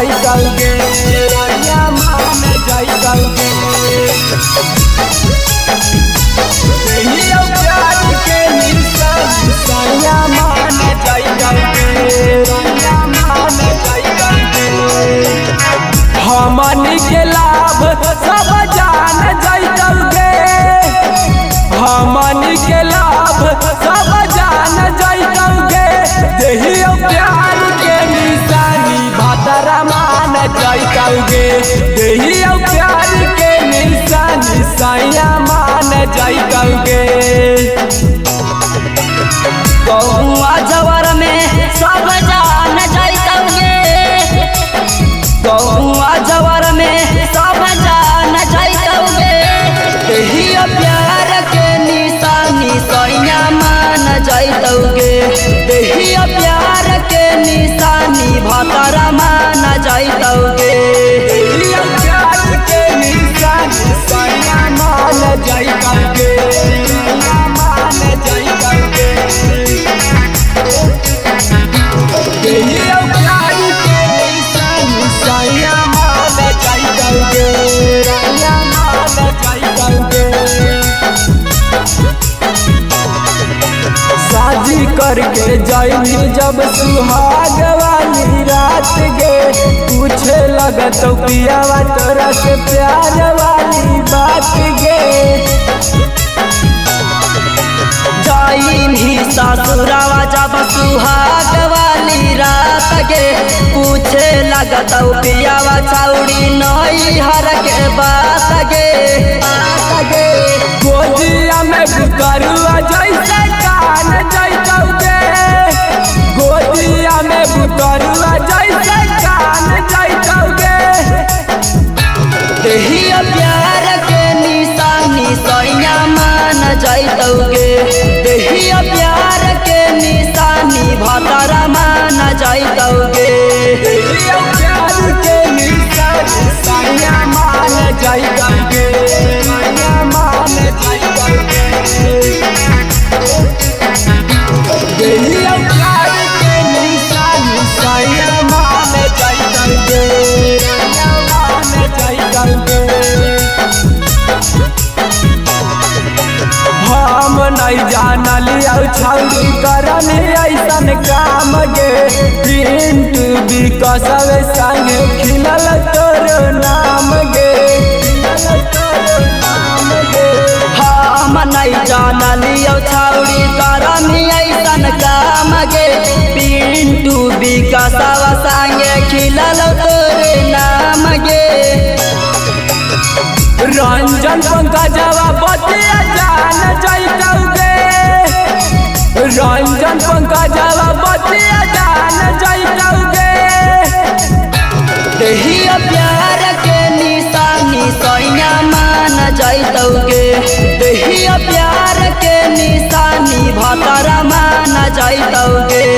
जाइतौगे रैया मान जाइतौगे प्यार के निशानी सैया मान जाइतौगे रैया मान जाइतौगे हमनी के लाभ सब जान जाइतौगे हमनी के लाभ सब जान जाइतौगे देहियो प्यार के निशानी भातरा मान जाइतौगे देहियो प्यार के निशानी सैया मान जाइतौगे गौआ जवर में सब जान जाइतौगे गौआ जवर में सब जान जाइतौगे देहियो प्यार के निशानी सैया मान जाइतौगे देहियो प्यार के निशानी भातरा मान जाइतौगे देहियो प्यार के निशानी सैया मान जाइतौगे सैया मान जाइतौगे देहियो प्यार के निशानी सैया मान जाइतौगे सैया मान जाइतौगे शादी करके जाइनी जब सुहाग वाली रात गे पूछे लगत पियावा तोरा से प्यार वाली बात गे जाइनी ससुरावा जब सुहाग वाली रात गे पूछे लगत पियावा छौड़ी नई हर के बात गे गोदिया में बुतरुआ जैसे कान जाइतौगे गोदिया में बुतरुआ जैसे कान जाइतौगे देहियो प्यार के निशानी सैया मान जाइतौगे देहियो प्यार के निशानी भातरा मान जाइतौगे देहियो प्यार के निशानी सैया मान जाइतौगे सैया मान जाइतौगे देहियो प्यार के निशानी सैया मान जाइतौगे सैया मान जाइतौगे हम नहीं जानली छौरी करनी ऐसन काम गे पिंटू विकसव संगे खिलल तोर नाम गे हम नहीं जानली छौरी करनी ऐसन काम गे पिंटू विकसव संगे खिलल तोर नाम गे रंजन पंकजवा बतिया जान जाइतौगे रंजन पंकजवा बतिया जान जाइतौगे देहियो प्यार के निशानी सैया मान जाइतौगे देहियो प्यार के निशानी भातरा मान जाइतौगे।